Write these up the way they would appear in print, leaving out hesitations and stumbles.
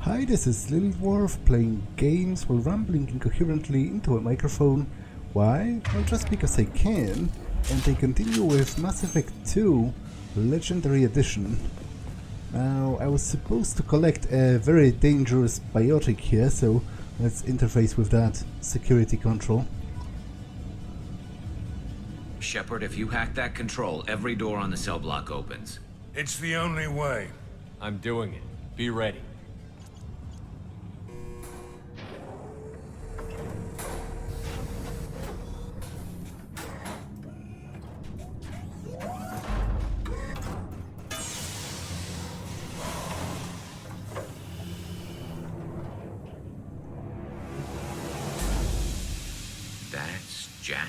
Hi, this is Little Dwarf playing games while rambling incoherently into a microphone. Why? Well, just because I can, and I continue with Mass Effect 2 Legendary Edition. Now, I was supposed to collect a very dangerous biotic here, so let's interface with that security control. Shepard, if you hack that control, every door on the cell block opens. It's the only way. I'm doing it. Be ready. That's Jack.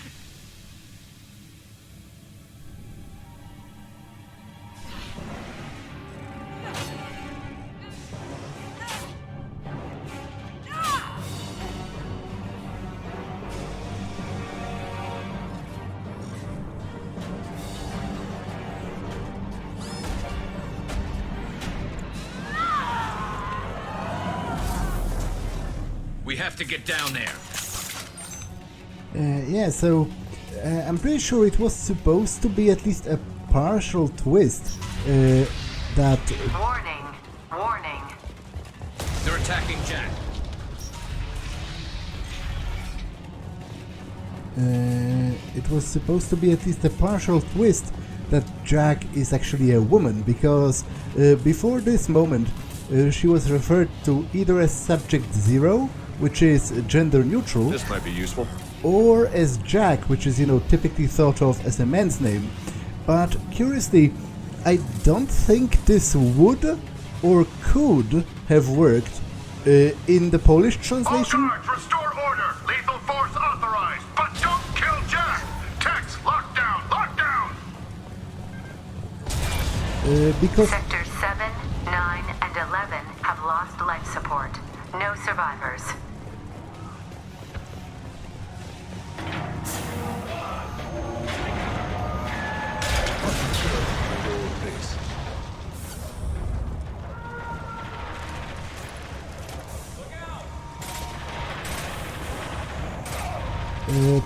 We have to get down there. Yeah, so I'm pretty sure it was supposed to be at least a partial twist that... Warning! Warning! They're attacking Jack. It was supposed to be at least a partial twist that Jack is actually a woman, because before this moment she was referred to either as Subject 0, which is gender neutral. This might be useful. Or as Jack, which is, typically thought of as a man's name. But curiously, I don't think this would or could have worked in the Polish translation. All guards, restore order. Lethal force authorized, but don't kill Jack. Text, lockdown, lockdown. Because Sectors 7, 9, and 11 have lost life support. No survivors.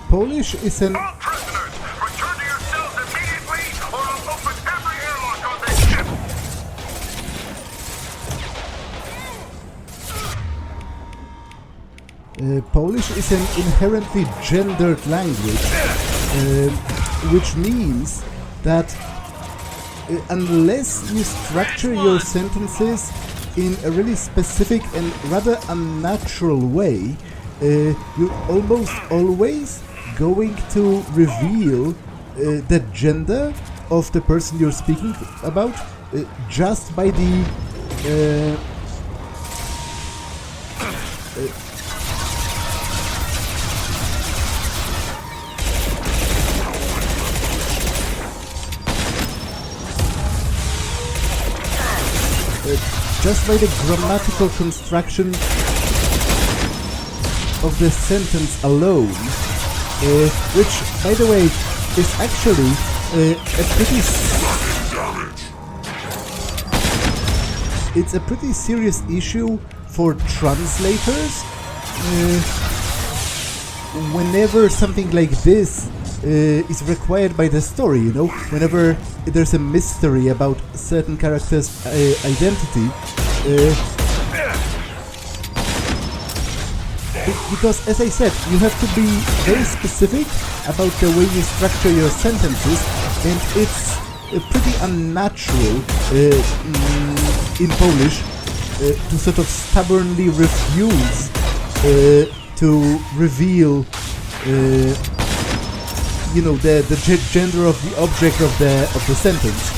Polish is an... All prisoners, return to your cells immediately, or I'll open every airlock on this ship. Polish is an inherently gendered language, which means that unless you structure your sentences in a really specific and rather unnatural way, you're almost always going to reveal the gender of the person you're speaking about just by the just by the grammatical construction of the sentence alone, which, by the way, is actually it's a pretty serious issue for translators. Whenever something like this is required by the story, whenever there's a mystery about certain characters' identity, because, as I said, you have to be very specific about the way you structure your sentences, and it's pretty unnatural in Polish to sort of stubbornly refuse to reveal the gender of the object of the sentence.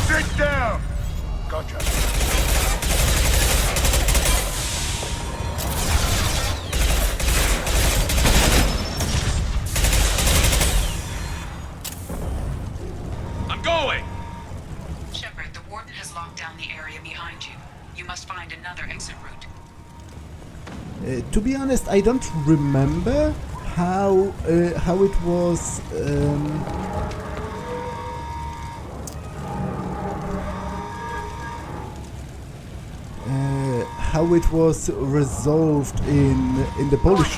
Sit down. Gotcha. I'm going! Shepard, the Warden has locked down the area behind you. You must find another exit route. To be honest, I don't remember how it was how it was resolved in the Polish.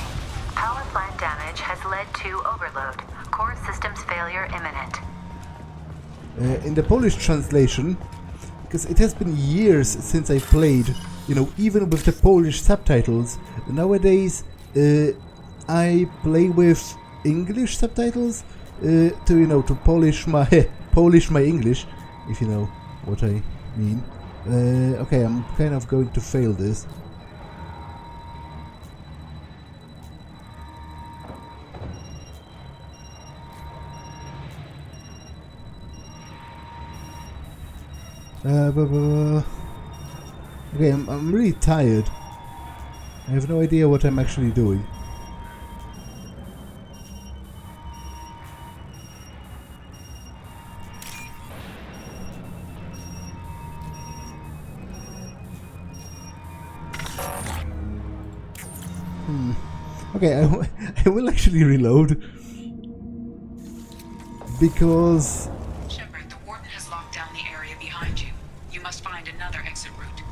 Power plant damage has led to overload. Core systems failure imminent. In the Polish translation, because it has been years since I played, you know, even with the Polish subtitles. Nowadays, I play with English subtitles to polish my English, if you know what I mean. Okay, I'm kind of going to fail this. Okay, I'm really tired. I have no idea what I'm actually doing. Okay, I will actually reload. Because... Shepard, the Warden has locked down the area behind you. You must find another exit route.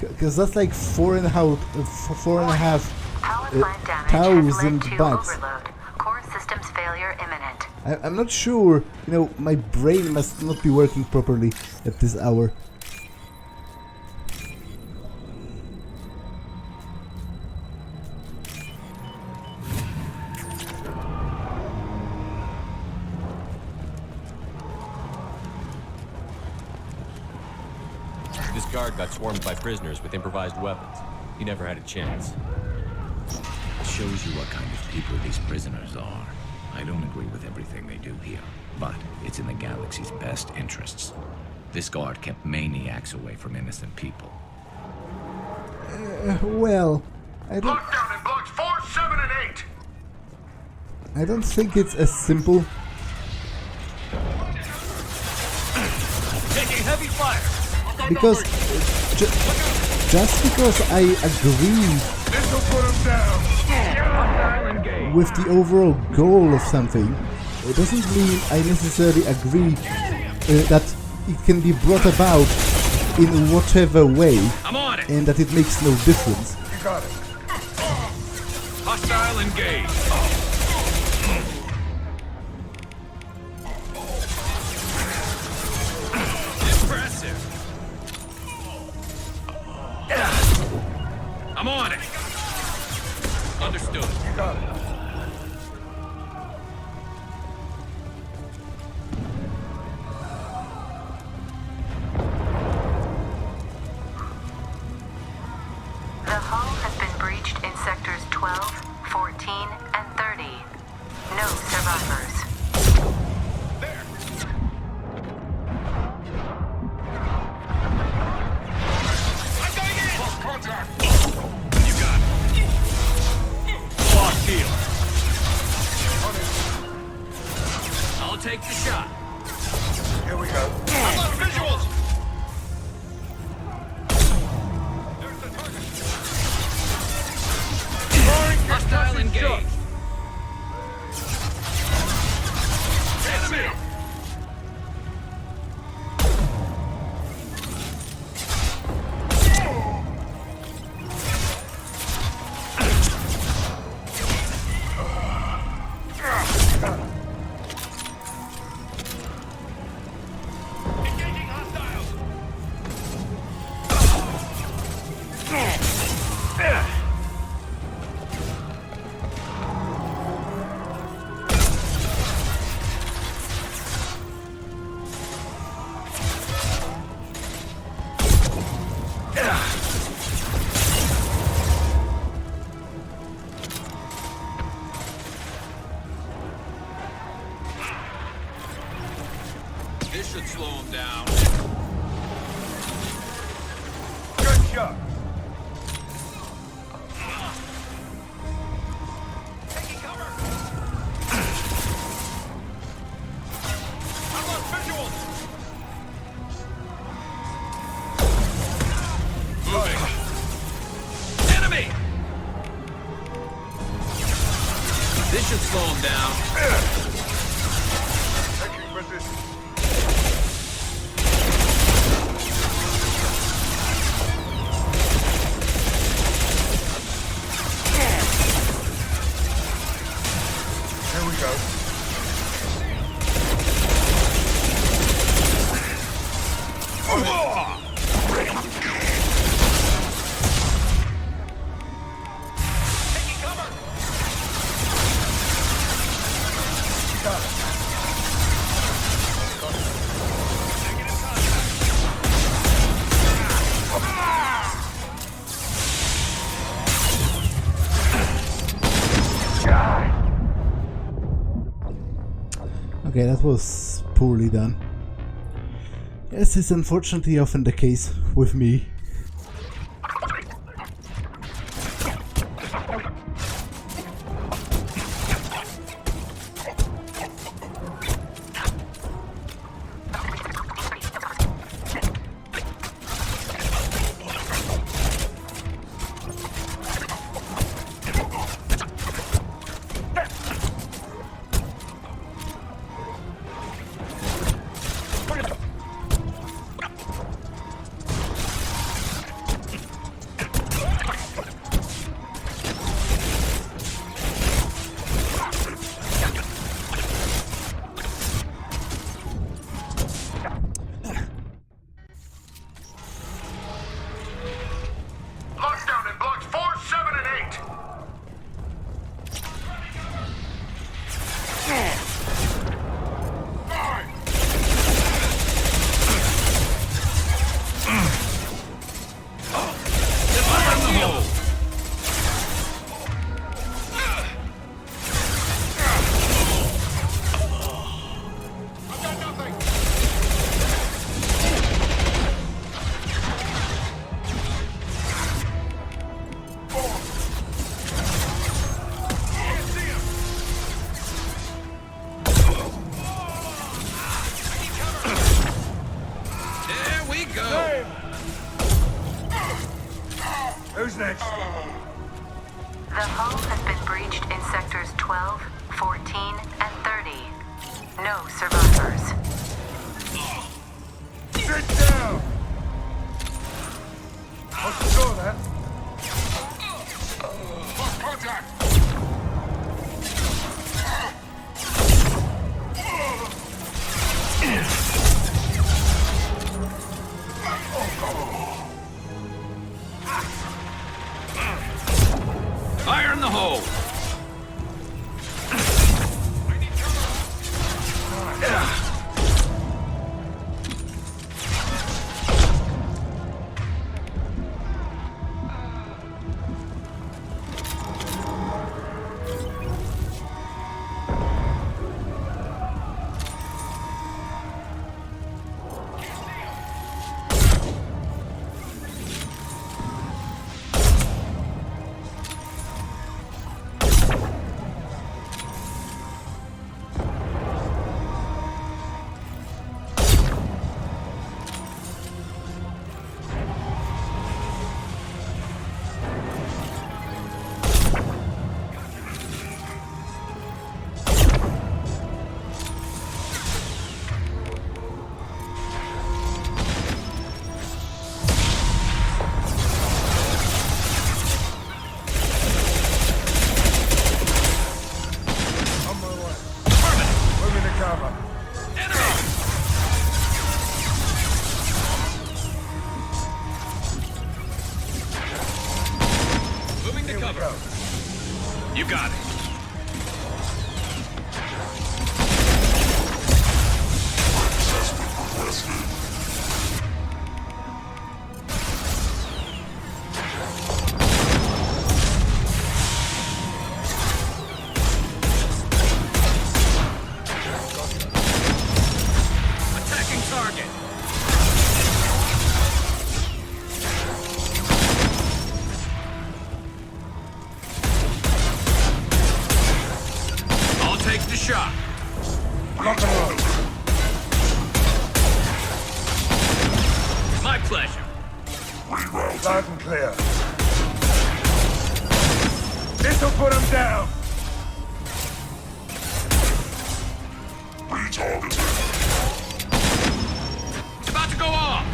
Because that's like 4.5 Power plant damage has led to bucks. overload. Core systems failure imminent. I'm not sure, you know, my brain must not be working properly at this hour. This guard got swarmed by prisoners with improvised weapons. He never had a chance. It shows you what kind of people these prisoners are. I don't agree with everything they do here, but it's in the galaxy's best interests. This guard kept maniacs away from innocent people. Well, I don't... Lockdown in blocks 4, 7, and 8! I don't think it's as simple. Taking heavy fire! Because just because I agree This'll put him down! with the overall goal of something, it doesn't mean I necessarily agree that it can be brought about in whatever way, I'm on it! and that it makes no difference. You got it. Hostile engaged! Impressive! I'm on it! Understood. You got it. The hull has been breached in sectors 12, 14, and 30. No survivors. You got it. Lock deal. I'll take the shot. Here we go. I'm on visuals! There's the target. Hostile engaged. Enemy! Engaging hostiles! This should slow him down. Good shot. Taking cover. I'm on visuals. Moving. Enemy! This should slow him down. Taking position. Okay, that was poorly done. As is unfortunately often the case with me. Lockdown in blocks 4, 7, and 8. Who's next? The hull has been breached in sectors 12, 14, and 30. No survivors. Sit down! What's the score there? Lost contact. Fire in the hole! You got it. Attacking target. Take the shot. Lock and roll. My pleasure. Loud and clear. This'll put him down. It's about to go off.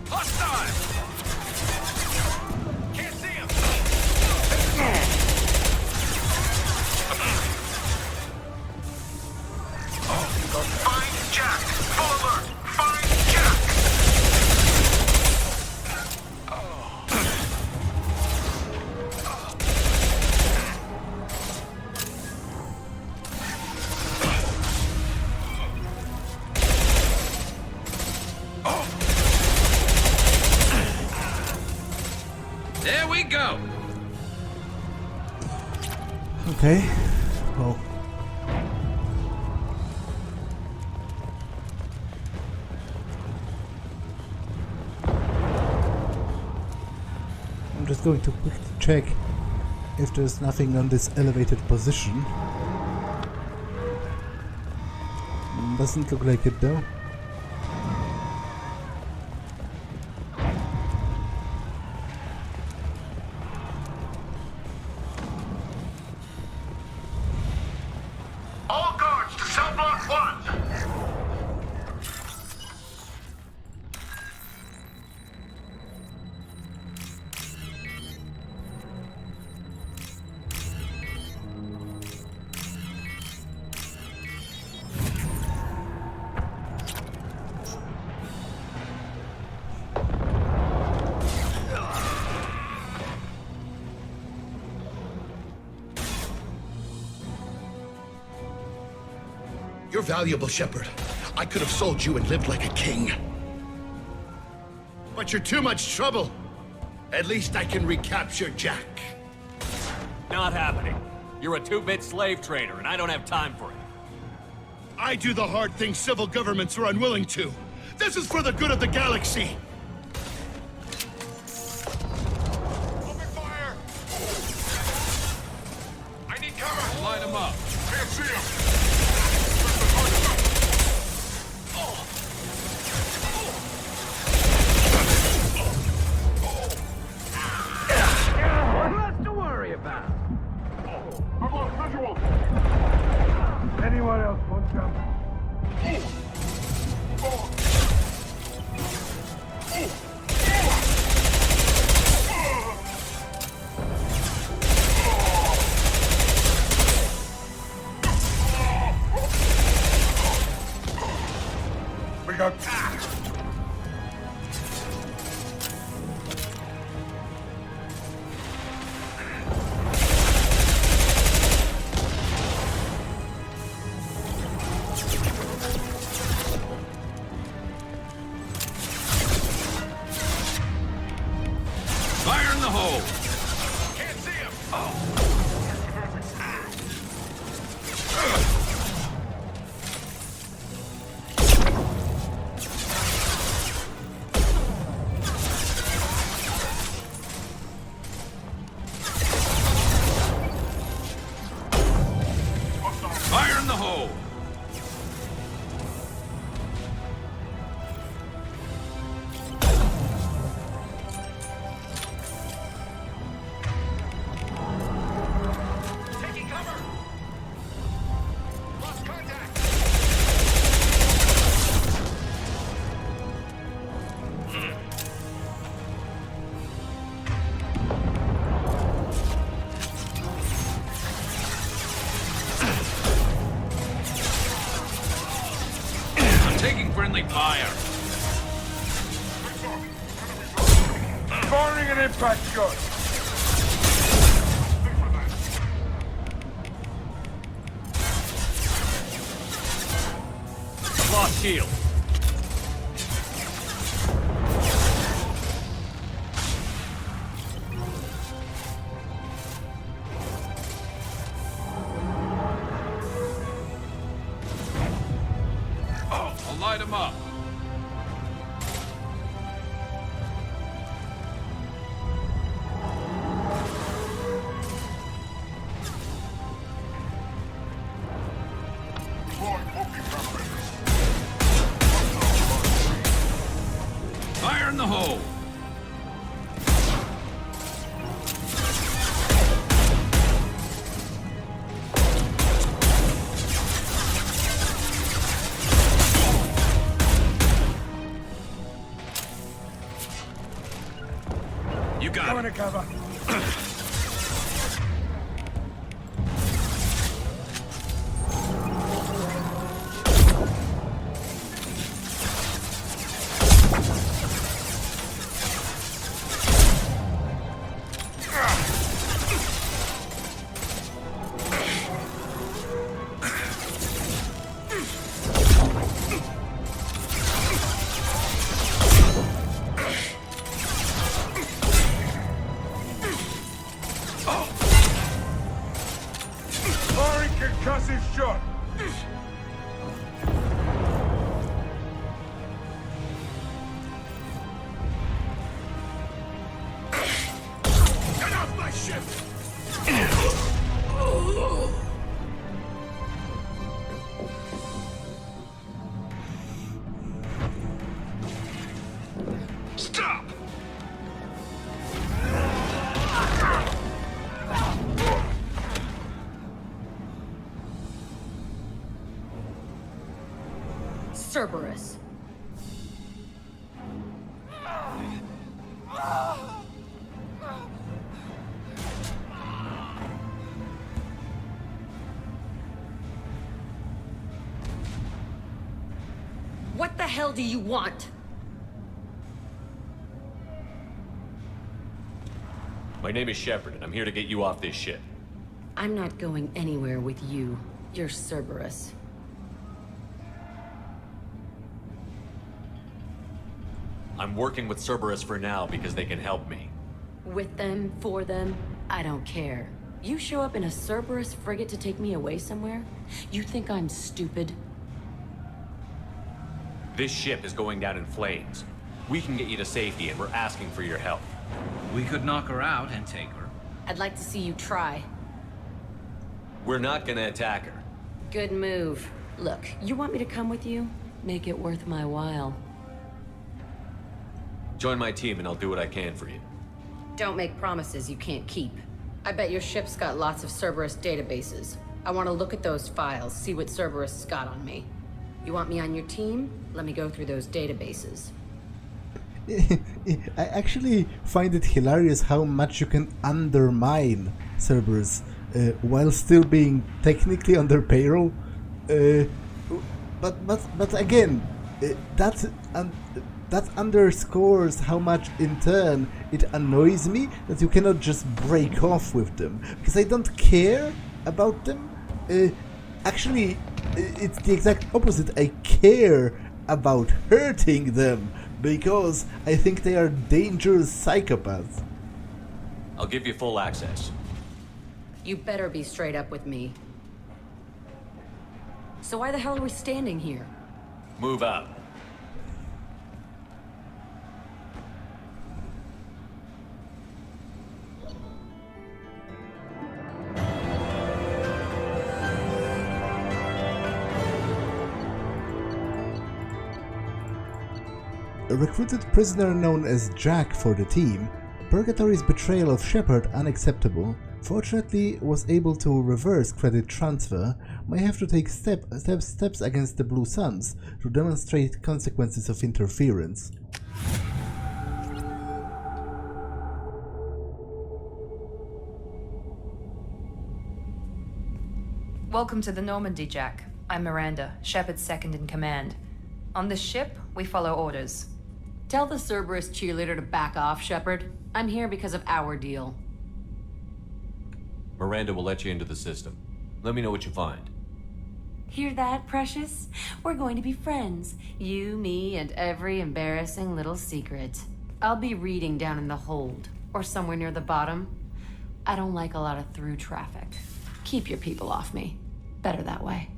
Hostile! Can't see him! Find Jack! Full alert! Find Jack! There we go. Okay. Well. I'm just going to quickly check if there's nothing on this elevated position. Doesn't look like it though. All guards to cell block 1! You're valuable, Shepard. I could have sold you and lived like a king. But you're too much trouble. At least I can recapture Jack. Not happening. You're a 2-bit slave trader, and I don't have time for it. I do the hard things civil governments are unwilling to. This is for the good of the galaxy. Open fire! I need cover! Light him up. Can't see him! Anyone else want jump? We got... Fire in the hole. Can't see him! Fire in the hole. Taking cover! Lost contact! I'm taking friendly fire. Firing an impact shot. Lost shield. I'll light him up. Fire in the hole. got Coming it. to cover. Firing concussive shot. Get off my ship! Stop! Cerberus. What the hell do you want? My name is Shepard, and I'm here to get you off this ship. I'm not going anywhere with you. You're Cerberus. I'm working with Cerberus for now because they can help me. With them, for them, I don't care. You show up in a Cerberus frigate to take me away somewhere? You think I'm stupid? This ship is going down in flames. We can get you to safety, and we're asking for your help. We could knock her out and take her. I'd like to see you try. We're not gonna attack her. Good move. Look, you want me to come with you? Make it worth my while. Join my team, and I'll do what I can for you. Don't make promises you can't keep. I bet your ship's got lots of Cerberus databases. I want to look at those files, see what Cerberus got on me. You want me on your team? Let me go through those databases. I actually find it hilarious how much you can undermine Cerberus while still being technically on their payroll. But again, that underscores how much, in turn, it annoys me that you cannot just break off with them. Because I don't care about them. Actually, it's the exact opposite. I care about hurting them because I think they are dangerous psychopaths. I'll give you full access. You better be straight up with me. So why the hell are we standing here? Move out. A recruited prisoner known as Jack for the team, Purgatory's betrayal of Shepard unacceptable, fortunately was able to reverse credit transfer, may have to take steps against the Blue Suns to demonstrate consequences of interference. Welcome to the Normandy, Jack. I'm Miranda, Shepard's second in command. On this ship, we follow orders. Tell the Cerberus cheerleader to back off, Shepard. I'm here because of our deal. Miranda will let you into the system. Let me know what you find. Hear that, Precious? We're going to be friends. You, me, and every embarrassing little secret. I'll be reading down in the hold, or somewhere near the bottom. I don't like a lot of through traffic. Keep your people off me. Better that way.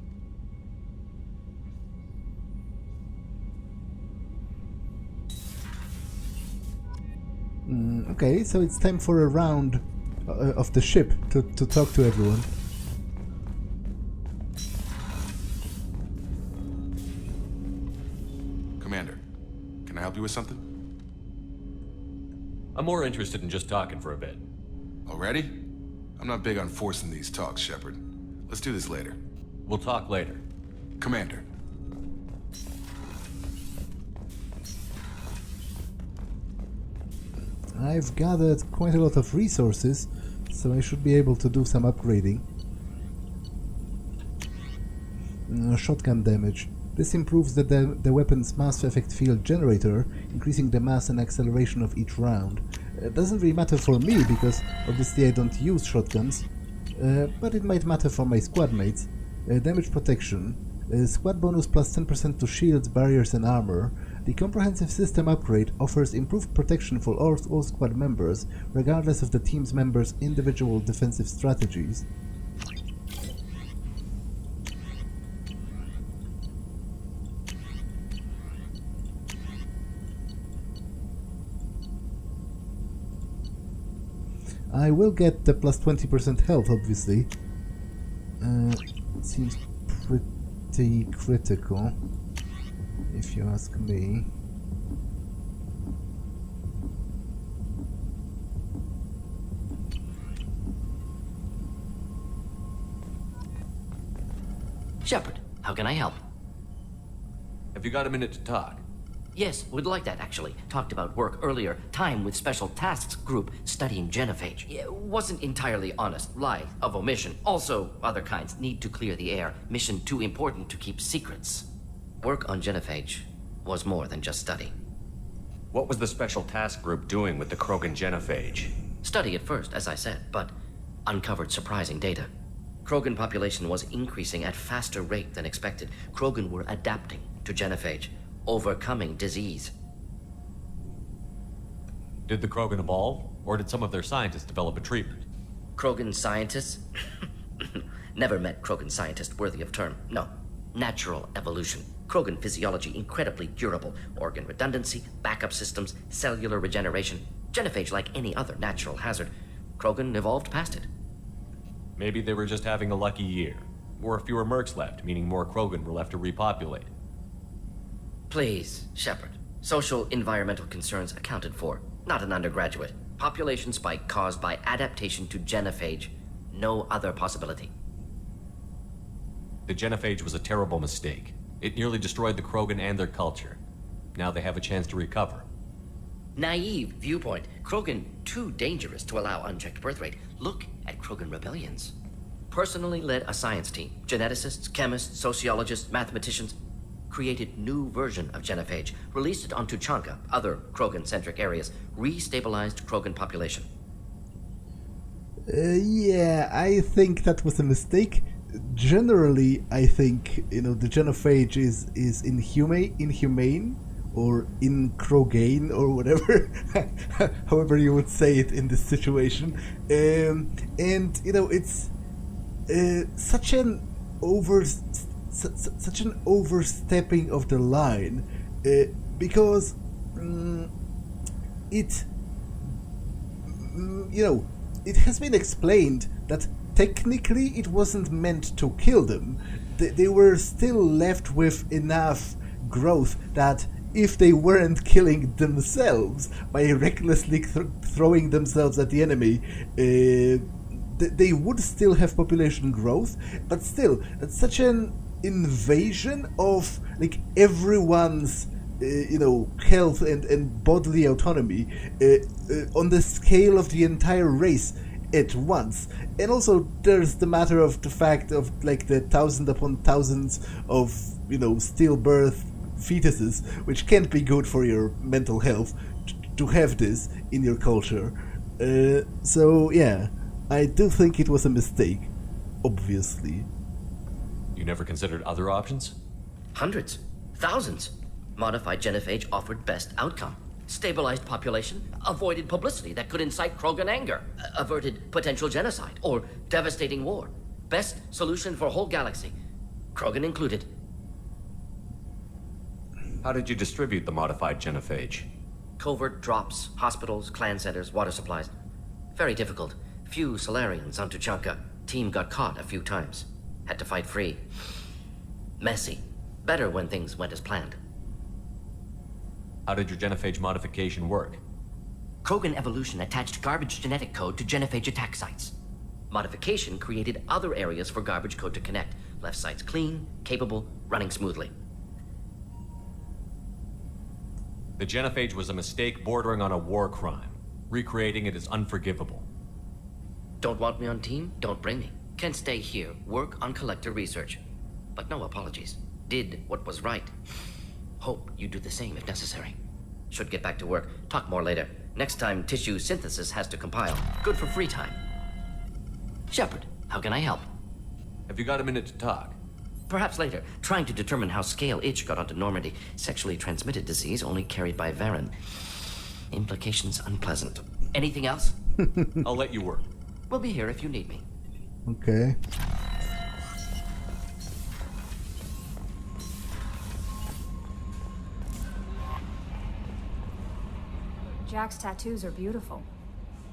Okay, so it's time for a round of the ship to talk to everyone. Commander, can I help you with something? I'm more interested in just talking for a bit. Already? I'm not big on forcing these talks, Shepard. Let's do this later. We'll talk later. Commander. I've gathered quite a lot of resources, so I should be able to do some upgrading. Shotgun damage. This improves the weapon's mass effect field generator, increasing the mass and acceleration of each round. It doesn't really matter for me, because obviously I don't use shotguns, but it might matter for my squad mates. Damage protection. Squad bonus plus 10% to shields, barriers and armor. The comprehensive system upgrade offers improved protection for all squad members, regardless of the team's members' individual defensive strategies. I will get the plus 20% health, obviously. It seems pretty critical, if you ask me. Shepard, how can I help? Have you got a minute to talk? Yes, would like that, actually. Talked about work earlier. Time with Special Tasks Group studying genophage. Yeah, wasn't entirely honest. Lie of omission. Also, other kinds. Need to clear the air. Mission too important to keep secrets. Work on genophage was more than just study. What was the Special Task Group doing with the Krogan genophage? Study at first, as I said, but uncovered surprising data. Krogan population was increasing at faster rate than expected. Krogan were adapting to genophage, overcoming disease. Did the Krogan evolve, or did some of their scientists develop a treatment? Krogan scientists? Never met Krogan scientist worthy of term. No. Natural evolution. Krogan physiology incredibly durable. Organ redundancy, backup systems, cellular regeneration. Genophage like any other natural hazard. Krogan evolved past it. Maybe they were just having a lucky year. Or fewer mercs left, meaning more Krogan were left to repopulate. Please, Shepard. Social environmental concerns accounted for. Not an undergraduate. Population spike caused by adaptation to genophage. No other possibility. The genophage was a terrible mistake. It nearly destroyed the Krogan and their culture. Now they have a chance to recover. Naive viewpoint. Krogan too dangerous to allow unchecked birth rate. Look at Krogan rebellions. Personally led a science team. Geneticists, chemists, sociologists, mathematicians. Created new version of genophage. Released it on Tuchanka, other Krogan-centric areas. Restabilized Krogan population. Yeah, I think that was a mistake. Generally, I think, the genophage is inhumane, or incrogane, or whatever, however you would say it in this situation. And it's such an overstepping of the line, because it has been explained that technically it wasn't meant to kill them. They were still left with enough growth that if they weren't killing themselves by recklessly throwing themselves at the enemy, they would still have population growth, but still, that's such an invasion of everyone's health and bodily autonomy on the scale of the entire race at once. And also there's the matter of the fact of the thousands upon thousands of stillbirth fetuses, which can't be good for your mental health to have this in your culture. So yeah, I do think it was a mistake, obviously. You never considered other options? Hundreds. Thousands. Modified genophage offered best outcome. Stabilized population, avoided publicity that could incite Krogan anger, averted potential genocide or devastating war. Best solution for whole galaxy, Krogan included. How did you distribute the modified genophage? Covert drops, hospitals, clan centers, water supplies. Very difficult. Few Solarians on Tuchanka. Team got caught a few times. Had to fight free. Messy. Better when things went as planned. How did your genophage modification work? Krogan evolution attached garbage genetic code to genophage attack sites. Modification created other areas for garbage code to connect. Left sites clean, capable, running smoothly. The genophage was a mistake bordering on a war crime. Recreating it is unforgivable. Don't want me on team? Don't bring me. Can stay here, work on collector research. But no apologies. Did what was right. Hope you do the same if necessary. Should get back to work. Talk more later. Next time, tissue synthesis has to compile. Good for free time. Shepard, how can I help? Have you got a minute to talk? Perhaps later. Trying to determine how scale itch got onto Normandy. Sexually transmitted disease only carried by Varen. Implications unpleasant. Anything else? I'll let you work. We'll be here if you need me. Okay. Jack's tattoos are beautiful.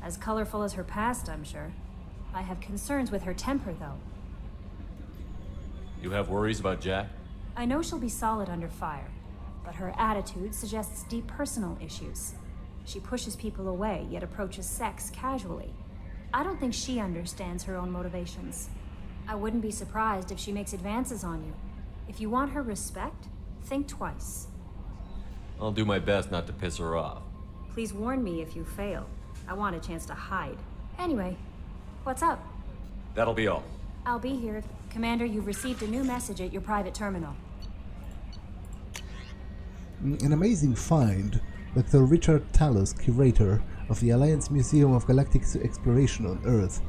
As colorful as her past, I'm sure. I have concerns with her temper, though. You have worries about Jack? I know she'll be solid under fire, but her attitude suggests deep personal issues. She pushes people away, yet approaches sex casually. I don't think she understands her own motivations. I wouldn't be surprised if she makes advances on you. If you want her respect, think twice. I'll do my best not to piss her off. Please warn me if you fail. I want a chance to hide. Anyway, what's up? That'll be all. I'll be here. Commander, you've received a new message at your private terminal. An amazing find. Dr. Richard Talos, curator of the Alliance Museum of Galactic Exploration on Earth.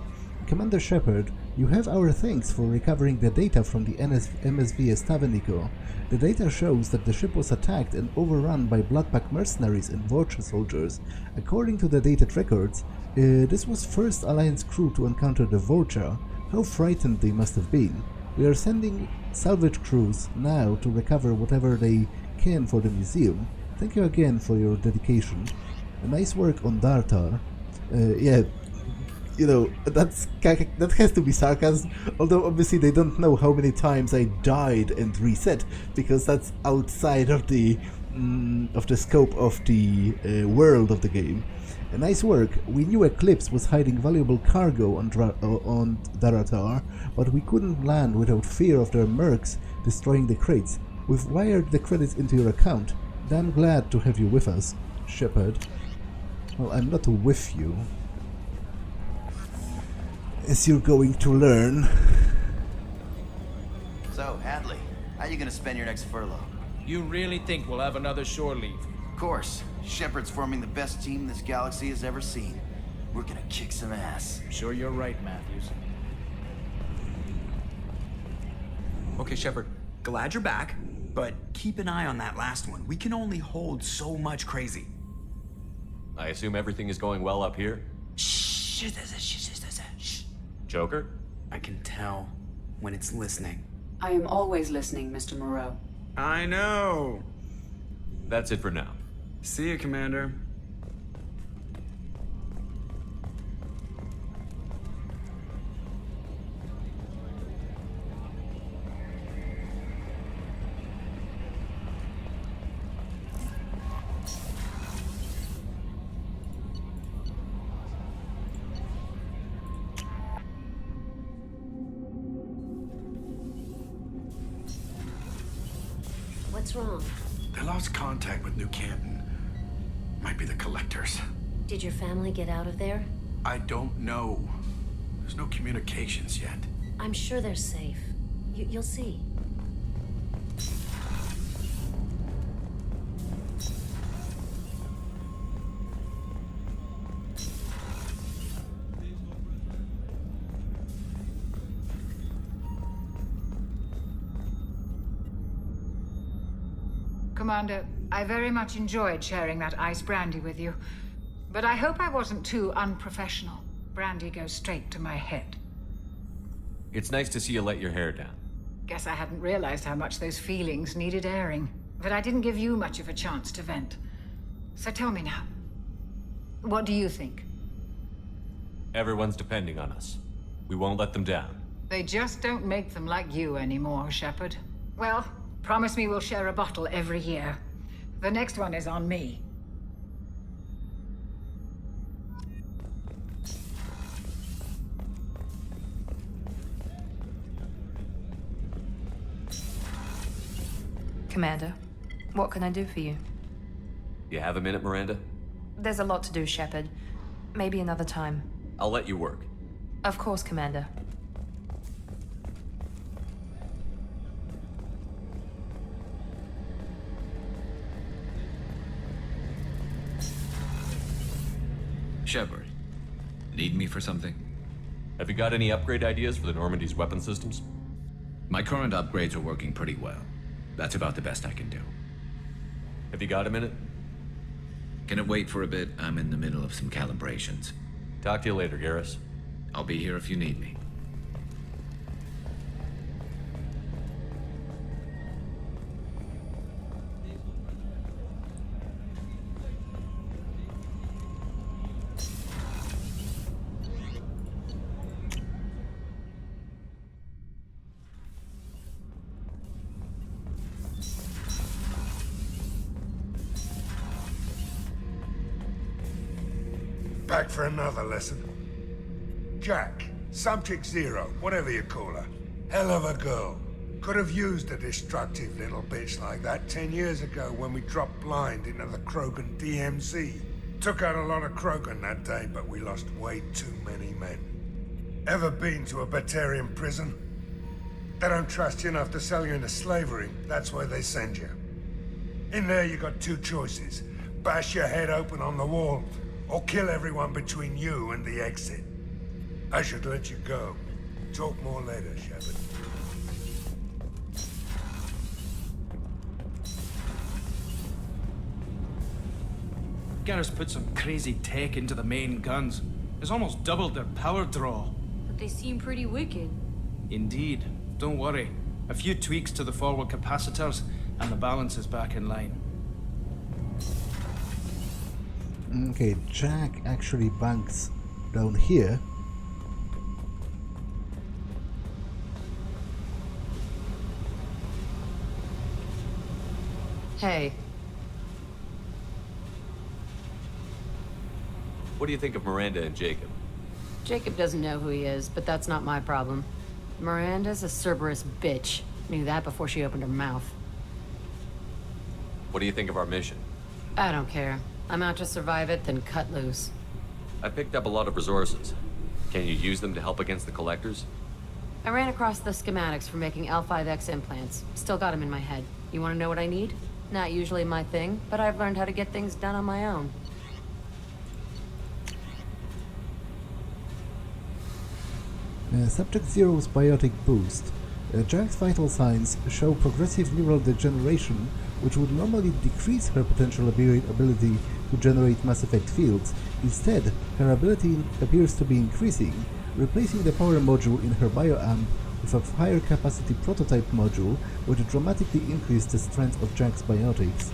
Commander Shepard, you have our thanks for recovering the data from the MSV Stavenico. The data shows that the ship was attacked and overrun by Bloodpack mercenaries and Vulture soldiers. According to the dated records, this was first Alliance crew to encounter the Vulture. How frightened they must have been. We are sending salvage crews now to recover whatever they can for the museum. Thank you again for your dedication. Nice work on Dartar. Yeah, you know, that has to be sarcasm, although obviously they don't know how many times I died and reset, because that's outside of the scope of the world of the game. Nice work. We knew Eclipse was hiding valuable cargo on Daratar, but we couldn't land without fear of their mercs destroying the crates. We've wired the credits into your account. Damn glad to have you with us, Shepard. Well, I'm not with you, as you're going to learn. So, Hadley, how you gonna spend your next furlough? You really think we'll have another shore leave? Of course. Shepard's forming the best team this galaxy has ever seen. We're gonna kick some ass. I'm sure you're right, Matthews. Okay, Shepard, glad you're back, but keep an eye on that last one. We can only hold so much crazy. I assume everything is going well up here? Shh. Joker? I can tell when it's listening. I am always listening, Mr. Moreau. I know. That's it for now. See you, Commander. What's wrong? They lost contact with New Canton. Might be the collectors. Did your family get out of there? I don't know. There's no communications yet. I'm sure they're safe. You'll see. Commander, I very much enjoyed sharing that ice brandy with you. But I hope I wasn't too unprofessional. Brandy goes straight to my head. It's nice to see you let your hair down. Guess I hadn't realized how much those feelings needed airing. But I didn't give you much of a chance to vent. So tell me now, what do you think? Everyone's depending on us. We won't let them down. They just don't make them like you anymore, Shepard. Well, promise me we'll share a bottle every year. The next one is on me. Commander, what can I do for you? You have a minute, Miranda? There's a lot to do, Shepard. Maybe another time. I'll let you work. Of course, Commander. Shepard, need me for something? Have you got any upgrade ideas for the Normandy's weapon systems? My current upgrades are working pretty well. That's about the best I can do. Have you got a minute? Can it wait for a bit? I'm in the middle of some calibrations. Talk to you later, Garrus. I'll be here if you need me. Back for another lesson. Jack, Subject Zero, whatever you call her. Hell of a girl. Could have used a destructive little bitch like that 10 years ago when we dropped blind into the Krogan DMZ. Took out a lot of Krogan that day, but we lost way too many men. Ever been to a Batarian prison? They don't trust you enough to sell you into slavery. That's where they send you. In there you got two choices. Bash your head open on the wall, or kill everyone between you and the exit. I should let you go. Talk more later, Shepard. Garrus put some crazy tech into the main guns. It's almost doubled their power draw. But they seem pretty wicked. Indeed. Don't worry. A few tweaks to the forward capacitors, and the balance is back in line. Okay, Jack actually bunks down here. Hey. What do you think of Miranda and Jacob? Jacob doesn't know who he is, but that's not my problem. Miranda's a Cerberus bitch. Knew that before she opened her mouth. What do you think of our mission? I don't care. I'm out to survive it, then cut loose. I picked up a lot of resources. Can you use them to help against the Collectors? I ran across the schematics for making L5X implants. Still got them in my head. You want to know what I need? Not usually my thing, but I've learned how to get things done on my own. Subject Zero's biotic boost. Jack's vital signs show progressive neural degeneration, which would normally decrease her potential ability to generate Mass Effect fields. Instead, her ability appears to be increasing, replacing the power module in her bioamp with a higher capacity prototype module, which dramatically increased the strength of Jack's biotics.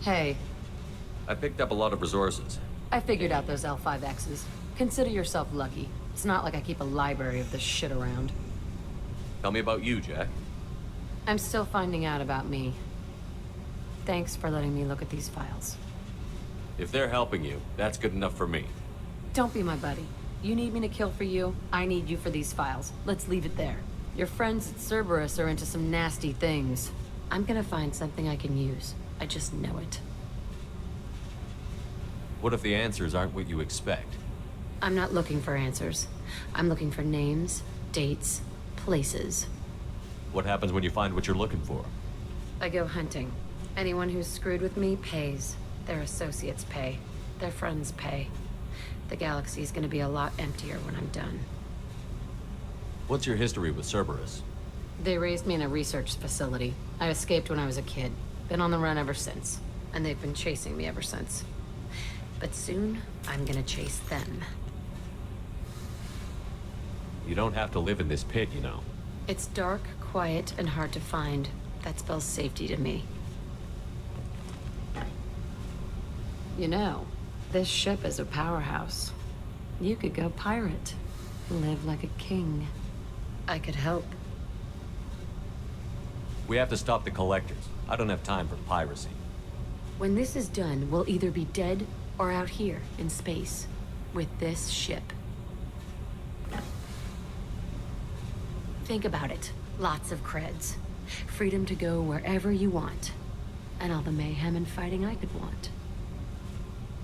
Hey. I picked up a lot of resources. I figured out those L5Xs. Consider yourself lucky. It's not like I keep a library of this shit around. Tell me about you, Jack. I'm still finding out about me. Thanks for letting me look at these files. If they're helping you, that's good enough for me. Don't be my buddy. You need me to kill for you, I need you for these files. Let's leave it there. Your friends at Cerberus are into some nasty things. I'm gonna find something I can use. I just know it. What if the answers aren't what you expect? I'm not looking for answers. I'm looking for names, dates, places. What happens when you find what you're looking for? I go hunting. Anyone who's screwed with me pays. Their associates pay. Their friends pay. The galaxy's gonna be a lot emptier when I'm done. What's your history with Cerberus? They raised me in a research facility. I escaped when I was a kid. Been on the run ever since. And they've been chasing me ever since. But soon, I'm gonna chase them. You don't have to live in this pit, you know. It's dark, quiet, and hard to find. That spells safety to me. You know, this ship is a powerhouse. You could go pirate. Live like a king. I could help. We have to stop the Collectors. I don't have time for piracy. When this is done, we'll either be dead or out here in space with this ship. Think about it. Lots of creds. Freedom to go wherever you want. And all the mayhem and fighting I could want.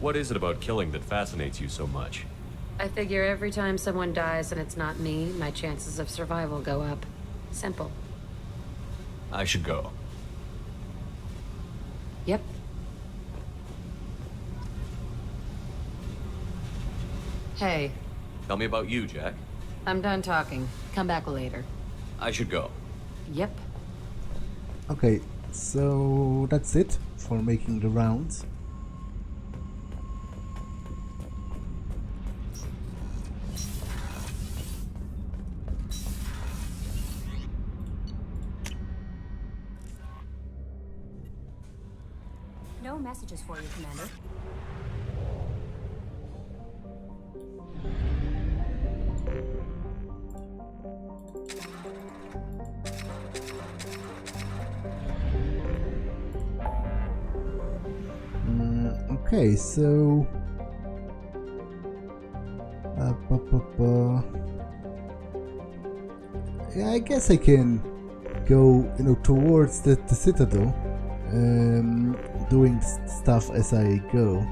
What is it about killing that fascinates you so much? I figure every time someone dies and it's not me, my chances of survival go up. Simple. I should go. Yep. Hey. Tell me about you, Jack. I'm done talking. Come back later. I should go. Yep. Okay, so that's it for making the rounds. No messages for you, Commander. Okay, so yeah, I guess I can go, towards the citadel, doing stuff as I go.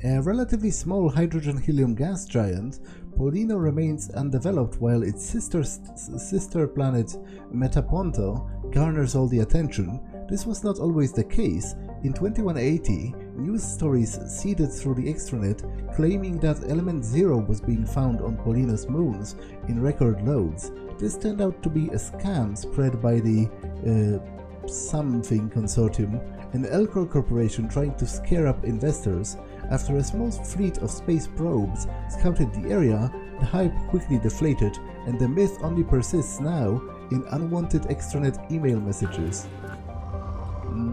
A relatively small hydrogen-helium gas giant, Paulino remains undeveloped while its sister planet Metaponto garners all the attention. This was not always the case. In 2180, news stories seeded through the extranet claiming that Element Zero was being found on Paulino's moons in record loads. This turned out to be a scam spread by the Something Consortium, an Elcor corporation trying to scare up investors. After a small fleet of space probes scouted the area, the hype quickly deflated, and the myth only persists now in unwanted extranet email messages.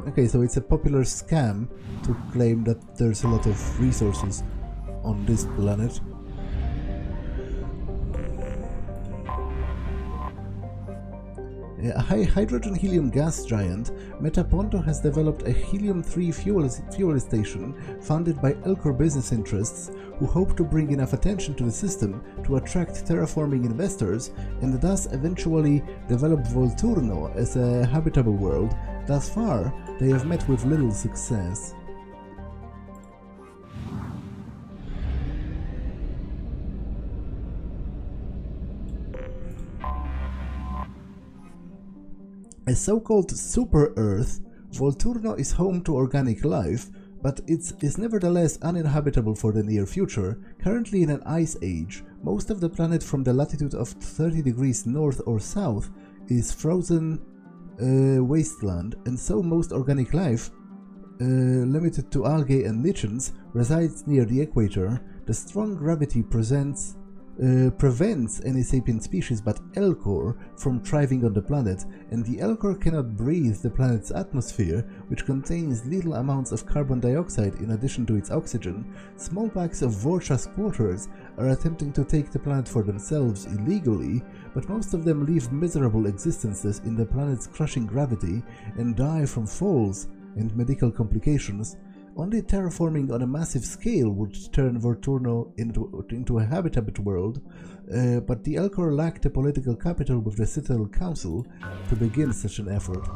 Okay, so it's a popular scam to claim that there's a lot of resources on this planet. A hydrogen-helium gas giant, Metaponto has developed a helium-3 fuel station funded by Elcor business interests who hope to bring enough attention to the system to attract terraforming investors and thus eventually develop Volturno as a habitable world. Thus far, they have met with little success. A so-called Super Earth, Volturno is home to organic life, but it is nevertheless uninhabitable for the near future. Currently in an ice age, most of the planet from the latitude of 30 degrees north or south is frozen wasteland, and so most organic life, limited to algae and lichens, resides near the equator. The strong gravity prevents any sapient species but Elcor from thriving on the planet, and the Elcor cannot breathe the planet's atmosphere, which contains little amounts of carbon dioxide in addition to its oxygen. Small packs of Vorcha squatters are attempting to take the planet for themselves illegally, but most of them live miserable existences in the planet's crushing gravity and die from falls and medical complications. Only terraforming on a massive scale would turn Volturno into a habitable world, but the Elcor lacked the political capital with the Citadel Council to begin such an effort.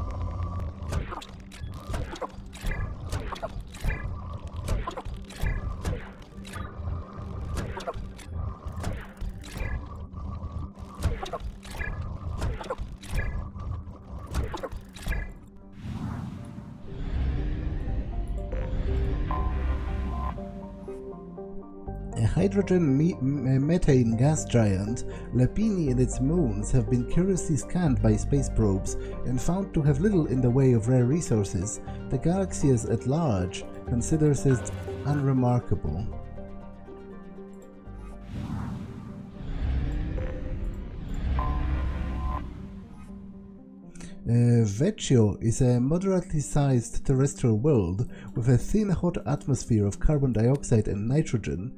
A hydrogen-methane gas giant, Lepini and its moons have been curiously scanned by space probes and found to have little in the way of rare resources. The galaxy as at large considers it unremarkable. Vecchio is a moderately sized terrestrial world with a thin hot atmosphere of carbon dioxide and nitrogen.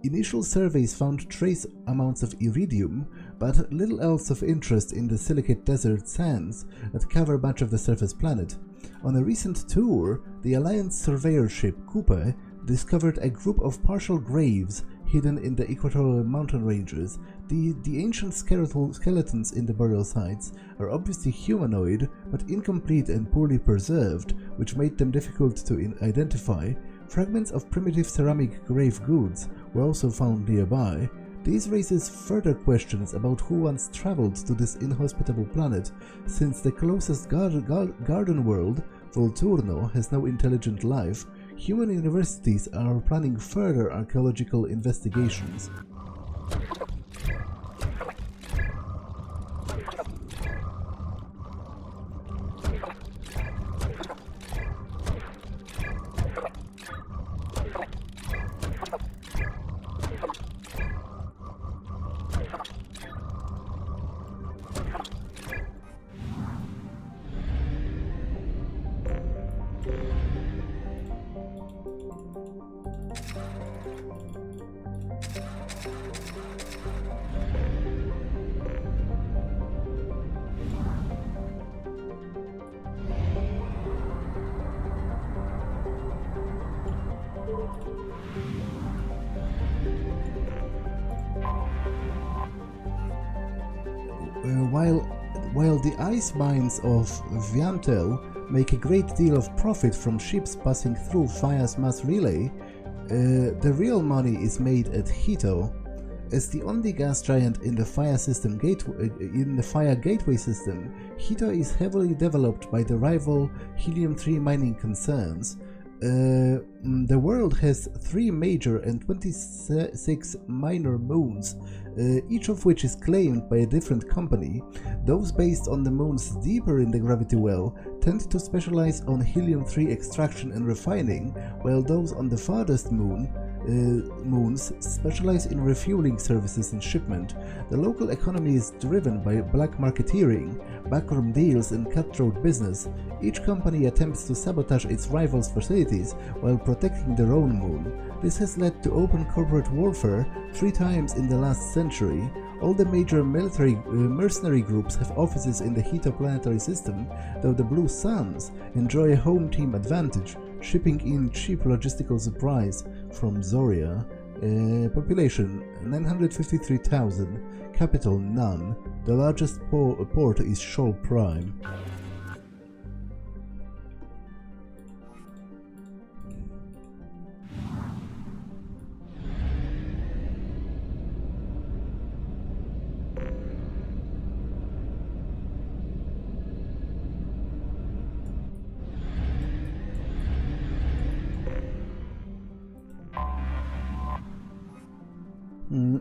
Initial surveys found trace amounts of iridium, but little else of interest in the silicate desert sands that cover much of the surface planet. On a recent tour, the Alliance surveyor ship Coupe discovered a group of partial graves hidden in the equatorial mountain ranges. The ancient skeletons in the burial sites are obviously humanoid, but incomplete and poorly preserved, which made them difficult to identify. Fragments of primitive ceramic grave goods were also found nearby. These raises further questions about who once traveled to this inhospitable planet, since the closest garden world, Volturno, has no intelligent life. Human universities are planning further archaeological investigations. While the ice mines of Viantel make a great deal of profit from ships passing through Fire's mass relay, the real money is made at Hito. As the only gas giant in the Fire Gateway system, Hito is heavily developed by the rival Helium-3 mining concerns. The world has 3 major and 26 minor moons, each of which is claimed by a different company. Those based on the moons deeper in the gravity well tend to specialize on helium-3 extraction and refining, while those on the farthest moons specialize in refueling services and shipment. The local economy is driven by black marketeering, backroom deals and cutthroat business. Each company attempts to sabotage its rivals' facilities while protecting their own moon. This has led to open corporate warfare 3 times in the last century. All the major mercenary groups have offices in the Hito planetary system, though the Blue Suns enjoy a home team advantage, shipping in cheap logistical supplies from Zoria. Population 953,000, capital none. The largest port is Shoal Prime.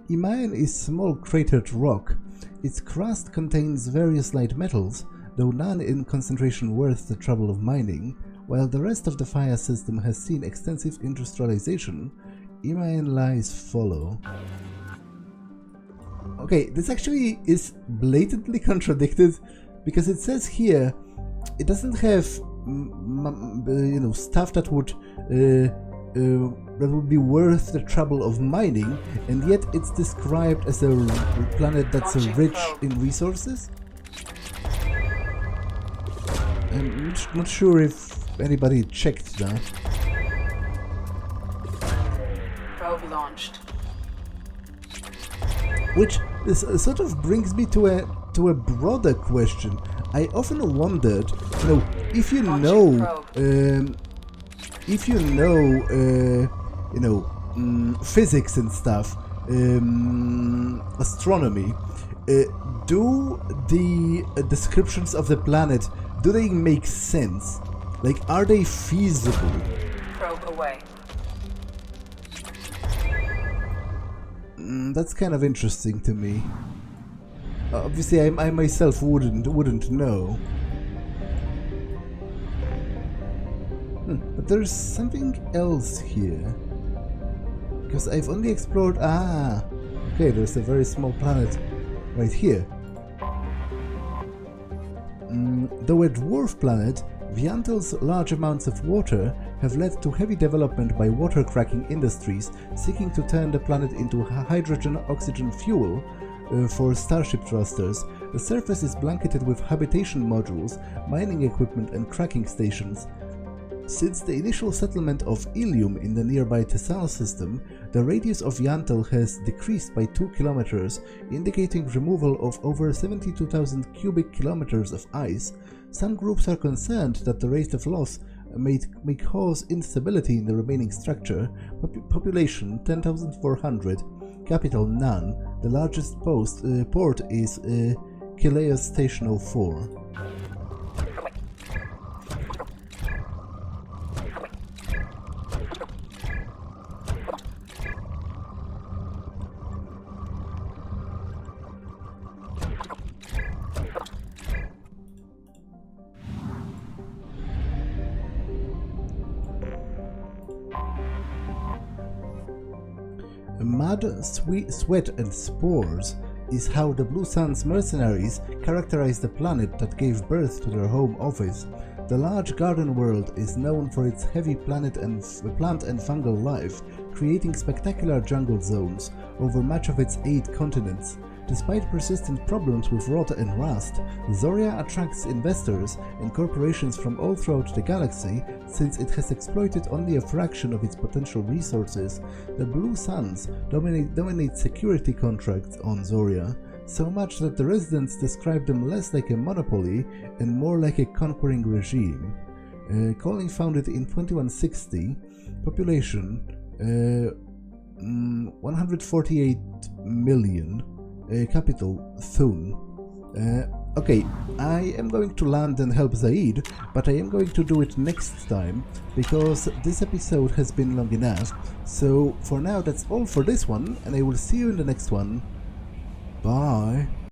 Imaen is small cratered rock. Its crust contains various light metals, though none in concentration worth the trouble of mining. While the rest of the Fire system has seen extensive industrialization, Imaen lies follow. Okay, this actually is blatantly contradicted, because it says here it doesn't have stuff that would be worth the trouble of mining, and yet it's described as a planet that's rich in resources? I'm not sure if anybody checked that. Probe launched. Which sort of brings me to a broader question. I often wondered, if you know physics and stuff, astronomy, do the descriptions of the planet, do they make sense? Like, are they feasible? Probe away. That's kind of interesting to me. Obviously, I myself wouldn't know. But there's something else here. Because I've only explored... okay, there's a very small planet right here. Though a dwarf planet, Viantel's large amounts of water have led to heavy development by water-cracking industries seeking to turn the planet into hydrogen-oxygen fuel for starship thrusters. The surface is blanketed with habitation modules, mining equipment and cracking stations. Since the initial settlement of Ilium in the nearby Tessal system, the radius of Yantel has decreased by 2 kilometers, indicating removal of over 72,000 cubic kilometers of ice. Some groups are concerned that the rate of loss may cause instability in the remaining structure. Population 10,400. Capital none. The largest port is Kileus Station 04. Mud, sweat and spores is how the Blue Suns mercenaries characterize the planet that gave birth to their home office. The large garden world is known for its heavy plant and fungal life, creating spectacular jungle zones over much of its 8 continents. Despite persistent problems with rot and rust, Zoria attracts investors and corporations from all throughout the galaxy since it has exploited only a fraction of its potential resources. The Blue Suns dominate security contracts on Zoria, so much that the residents describe them less like a monopoly and more like a conquering regime. Colony founded in 2160, population 148 million. Capital Thun. Okay, I am going to land and help Zaeed, but I am going to do it next time because this episode has been long enough. So for now that's all for this one, and I will see you in the next one. Bye.